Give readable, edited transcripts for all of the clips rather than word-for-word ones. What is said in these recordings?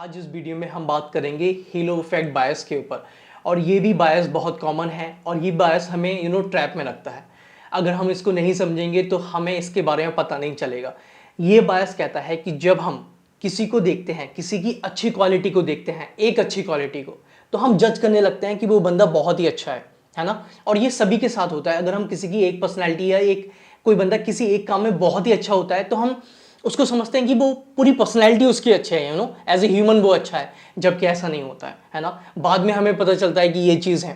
आज इस वीडियो में हम बात करेंगे हेलो इफेक्ट बायस के ऊपर। और ये भी बायस बहुत कॉमन है और ये बायस हमें ट्रैप में रखता है। अगर हम इसको नहीं समझेंगे तो हमें इसके बारे में पता नहीं चलेगा। ये बायस कहता है कि जब हम किसी को देखते हैं, किसी की अच्छी क्वालिटी को देखते हैं, एक अच्छी क्वालिटी को, तो हम जज करने लगते हैं कि वो बंदा बहुत ही अच्छा है ना। और ये सभी के साथ होता है। अगर हम किसी की एक पर्सनैलिटी या कोई बंदा किसी एक काम में बहुत ही अच्छा होता है तो हम उसको समझते हैं कि वो पूरी पर्सनैलिटी उसकी अच्छी है, एज ए ह्यूमन वो अच्छा है, जबकि ऐसा नहीं होता है ना। बाद में हमें पता चलता है कि ये चीज़ है,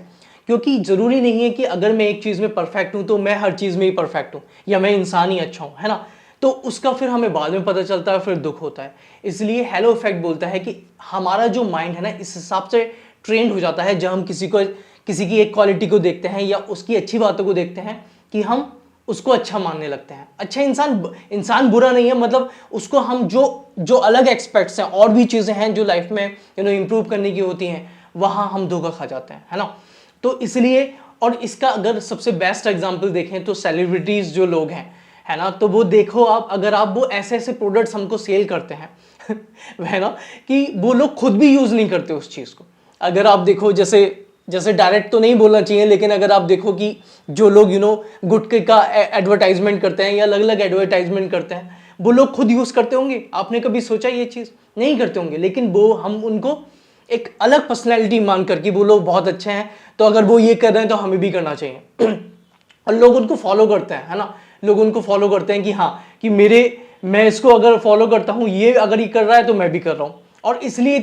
क्योंकि ज़रूरी नहीं है कि अगर मैं एक चीज़ में परफेक्ट हूँ तो मैं हर चीज़ में ही परफेक्ट हूँ या मैं इंसान ही अच्छा हूँ, है ना। तो उसका फिर हमें बाद में पता चलता है, फिर दुख होता है। इसलिए हेलो इफेक्ट बोलता है कि हमारा जो माइंड है ना, इस हिसाब से ट्रेंड हो जाता है जब हम किसी की एक क्वालिटी को देखते हैं या उसकी अच्छी बातों को देखते हैं कि हम उसको अच्छा मानने लगते हैं। अच्छा इंसान बुरा नहीं है, मतलब उसको हम जो अलग एक्सपेक्ट्स हैं और भी चीज़ें हैं जो लाइफ में इंप्रूव करने की होती हैं, वहाँ हम धोखा खा जाते हैं, है ना। तो इसलिए, और इसका अगर सबसे बेस्ट एग्जांपल देखें तो सेलिब्रिटीज़ जो लोग हैं, है ना, तो वो देखो आप, अगर आप वो ऐसे ऐसे प्रोडक्ट्स हमको सेल करते हैं है ना, कि वो लोग खुद भी यूज़ नहीं करते उस चीज़ को। अगर आप देखो, जैसे डायरेक्ट तो नहीं बोलना चाहिए, लेकिन अगर आप देखो कि जो लोग गुटखे का एडवर्टाइजमेंट करते हैं या अलग अलग एडवर्टाइजमेंट करते हैं, वो लोग खुद यूज़ करते होंगे? आपने कभी सोचा ये चीज़? नहीं करते होंगे, लेकिन वो हम उनको एक अलग पर्सनैलिटी मान कर कि वो लोग बहुत अच्छे हैं, तो अगर वो ये कर रहे हैं तो हमें भी करना चाहिए और लोग उनको फॉलो करते हैं, है ना। लोग उनको फॉलो करते हैं कि हाँ, कि मैं इसको अगर फॉलो करता हूँ, ये अगर ये कर रहा है तो मैं भी कर रहा हूँ, और इसलिए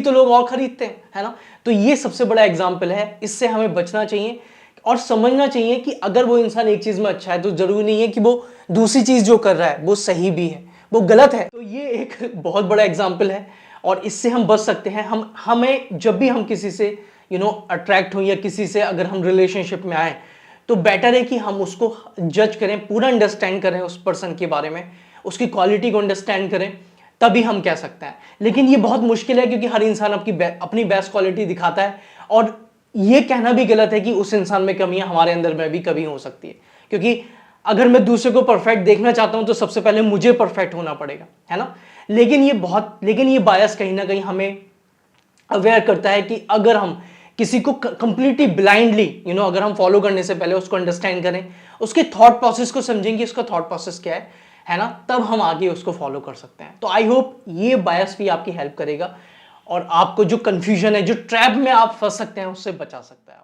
तो लोग और खरीदते हैं, है ना। तो ये सबसे बड़ा एग्जाम्पल है। इससे हमें बचना चाहिए और समझना चाहिए कि अगर वो इंसान एक चीज में अच्छा है तो जरूरी नहीं है कि वो दूसरी चीज जो कर रहा है वो सही भी है, वो गलत है। तो ये एक बहुत बड़ा एग्जाम्पल है और इससे हम बच सकते हैं। हमें जब भी हम किसी से अट्रैक्ट हो या किसी से अगर हम रिलेशनशिप में आए, तो बेटर है कि हम उसको जज करें, पूरा अंडरस्टैंड करें उस पर्सन के बारे में, उसकी क्वालिटी को अंडरस्टैंड करें, तभी हम कह सकते हैं। लेकिन ये बहुत मुश्किल है क्योंकि हर इंसान अपनी बेस्ट क्वालिटी दिखाता है, और ये कहना भी गलत है कि उस इंसान में कमियां हमारे अंदर में भी कभी हो सकती है। क्योंकि अगर मैं दूसरे को परफेक्ट देखना चाहता हूं तो सबसे पहले मुझे परफेक्ट होना पड़ेगा, है ना। लेकिन ये बायस कहीं ना कहीं हमें अवेयर करता है कि अगर हम किसी को कंप्लीटली ब्लाइंडली अगर हम फॉलो करने से पहले उसको अंडरस्टैंड करें, उसके थॉट प्रोसेस को समझेंगे, उसका थॉट प्रोसेस क्या है ना, तब हम आगे उसको फॉलो कर सकते हैं। तो आई होप ये बायस भी आपकी हेल्प करेगा और आपको जो कंफ्यूजन है, जो ट्रैप में आप फंस सकते हैं, उससे बचा सकता है।